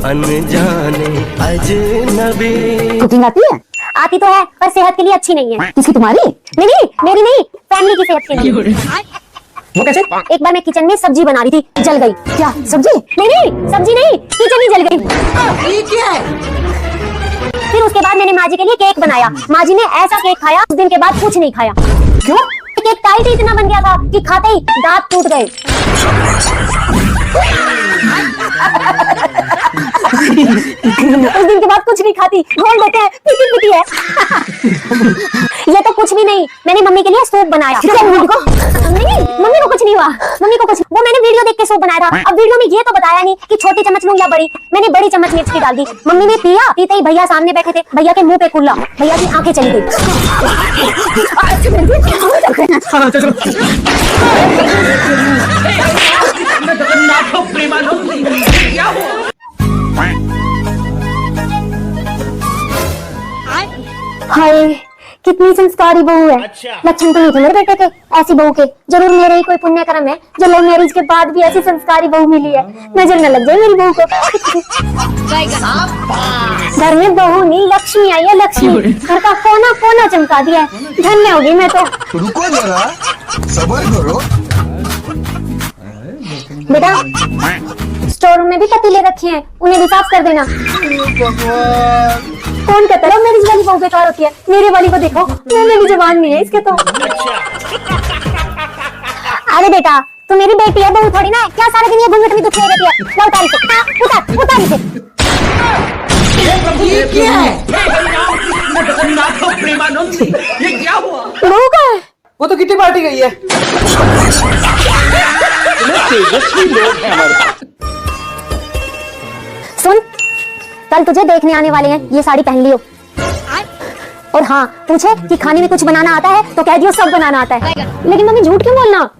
अनजाने अजनबी। कुकिंग आती है? आती तो है पर सेहत के लिए अच्छी नहीं है। किसकी, तुम्हारी? नहीं, मेरी नहीं, फैमिली की सेहत के लिए। वो कैसे? एक बार मैं किचन में सब्जी बना रही थी, जल गई। क्या सब्जी? नहीं, सब्जी नहीं, किचन ही जल गई। ये क्या है? फिर उसके बाद मैंने माँ जी के लिए केक बनाया। माँ जी ने ऐसा केक खाया, उस दिन के बाद कुछ नहीं खाया। क्यों? केक टाइट इतना बन गया था कि खाते ही दांत टूट गए। उस दिन के बाद कुछ नहीं खाती, बोल देते हैं पिटी पिटी है। ये तो कुछ भी नहीं, मैंने मम्मी के लिए सूप बनाया। नहीं, मम्मी को कुछ नहीं हुआ, मम्मी को कुछ, वो मैंने वीडियो देख के सूप बनाया था। अब वीडियो में ये तो बताया नहीं कि छोटी चम्मच लूं या बड़ी। मैंने बड़ी चम्मच मिर्च की डाल दी। मम्मी ने पिया, पीते ही भैया सामने बैठे थे, भैया के मुंह पे कुल्ला, भैया की आंखें चली गई। हाय, कितनी संस्कारी बहू है। लक्षण तो नहीं थे मेरे बेटे के ऐसी बहू के। जरूर मेरे ही कोई पुण्य कर्म है जो लव मैरिज के बाद भी ऐसी संस्कारी बहू मिली है। नजर न लग जाए मेरी बहू को। घर में बहू नहीं, लक्ष्मी आई है, लक्ष्मी। घर का कोना कोना चमका दिया है। धन्य होगी मैं तो। रुको जरा, सब्र करो। बेटा, स्टोर रूम में भी पतीले रखे हैं, उन्हें भी साफ कर देना। कौन कहता है मेरी वाली बहू बेकार होती है? मेरे वाली को देखो, मुंह में भी जुबान नहीं है इसके तो। अरे बेटा, तू मेरी बेटी है, बहू थोड़ी ना है। क्या सारा दिन ये घूंघट में दुख ले रहती है? ला उतार इसे, उतार इसे। ये क्या है? ये क्या हुआ? बहू का है? वो तो कितनी पार्टी गई है। तेजस्वी लोग हैं हमारे पास। सुन, कल तुझे देखने आने वाले हैं, ये साड़ी पहन लियो। और हाँ, पूछे कि खाने में कुछ बनाना आता है तो कह दियो सब बनाना आता है। लेकिन मम्मी झूठ क्यों बोलना?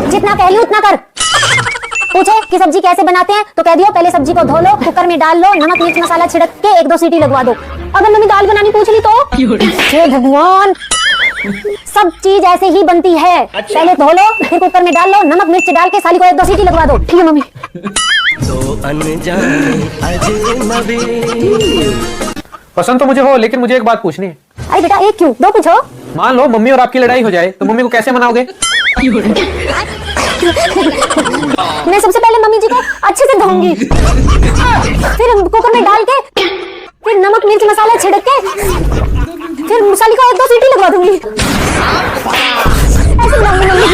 जितना कह रही उतना कर। पूछे कि सब्जी कैसे बनाते हैं तो कह दियो पहले सब्जी को धो लो, कुकर में डाल लो, नमक मिर्च मसाला छिड़क के 1-2 सीटी लगवा दो। अगर मम्मी दाल बनानी पूछ ली तो हे भगवान, सब चीज ऐसे ही बनती है। पहले धो लो, फिर कुकर में डाल लो, नमक मिर्च डाल के साली को 1-2 सीटी लगवा दो। ठीक है मम्मी। तो अनजाने अजनबी। पसंद तो मुझे हो, लेकिन मुझे एक बात पूछनी है। अरे बेटा, एक क्यों, 2 पूछो। मान लो मम्मी और आपकी लड़ाई हो जाए तो मम्मी को कैसे मनाओगे? मैं सबसे पहले मम्मी जी को अच्छे से धोऊंगी, फिर कुकर में डाल के, फिर नमक मिर्च मसाला छिड़क के, फिर मसाले को 1-2 सीटी लगवा दूंगी। ऐसे मम्मी।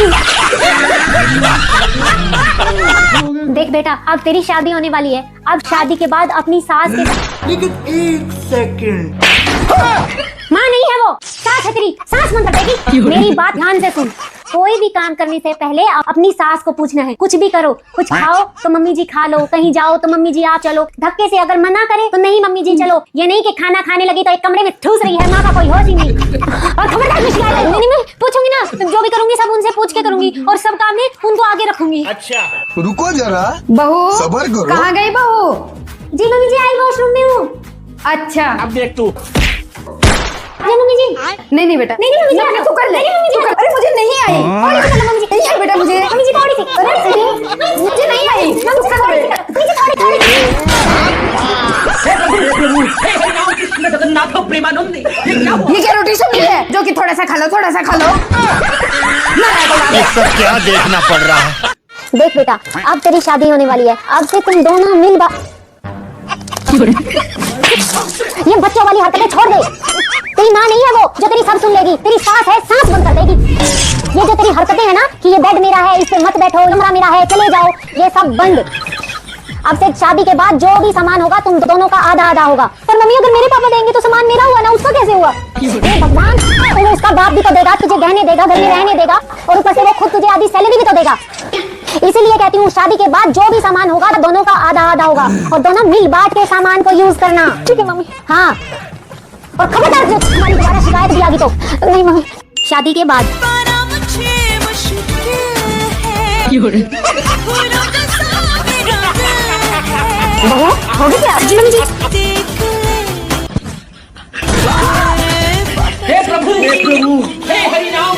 देख बेटा, अब तेरी शादी होने वाली है। अब शादी के बाद अपनी सास के साथ। लेकिन 1 सेकंड। माँ नहीं है वो, सास है तेरी, सास मन कटेगी। मेरी बात ध्यान से सुन, कोई भी काम करने से पहले अपनी सास को पूछना है। कुछ भी करो, कुछ खाओ तो मम्मी जी खा लो, कहीं जाओ तो मम्मी जी आप चलो। धक्के से अगर मना करे तो नहीं मम्मी जी चलो। ये नहीं कि खाना खाने लगी तो एक कमरे में ठूस रही है, माँ का कोई होश ही नहीं। और खबरदार कुछ मैं पूछूंगी ना, जो भी करूंगी सब उनसे पूछ के करूंगी और सब काम में उनको आगे रखूंगी। रुको जरा, बहू सब्र करो। कहाँ गई बहू? जी मम्मी जी, आई वॉशरूम में हूँ। अच्छा, अब देख तू। मम्मी जी। नहीं बेटा, नहीं मम्मी जी, तू कर ले। अरे मुझे नहीं आई, मम्मी जी नहीं आई बेटा, मुझे मम्मी जी थोड़ी सी, मुझे नहीं आई। ये क्या रोटी सब्जी है जो कि थोड़ा सा खा लो, थोड़ा सा खा लो। इसको क्या देखना पड़ रहा है? देख बेटा, अब तेरी शादी होने वाली है। अब से तुम दोनों मिल ये बच्चों वाली हरकतें छोड़ दे। तेरी माँ नहीं है वो जो तेरी सब सुन लेगी, तेरी सास है, सांस बंद कर देगी। ये जो तेरी हरकतें है ना कि ये बेड मेरा है, इस पे मत बैठो, कमरा मेरा है, चले जाओ, ये सब बंद। अब से शादी के बाद जो भी सामान होगा तुम दोनों का आधा होगा। पर मम्मी, अगर मेरे पापा देंगे तो सामान मेरा हुआ ना, उसका कैसे हुआ? हे भगवान, तो उसका बाप भी तो देगा, तुझे गहने देगा, घर में रहने देगा, और ऊपर से वो खुद तुझे आधी सैलरी भी तो देगा। इसीलिए कहती हूँ शादी के बाद जो भी सामान होगा दोनों का आधा होगा, और दोनों मिल बांट के सामान को यूज करना। ठीक है मम्मी। हाँ, और खबरदार जो तुम्हारी दोबारा शिकायत भी आ गई तो। नहीं मम्मी, शादी के बाद हो गया क्या? जी मम्मी जी। हे प्रभु, हे हरि नाम।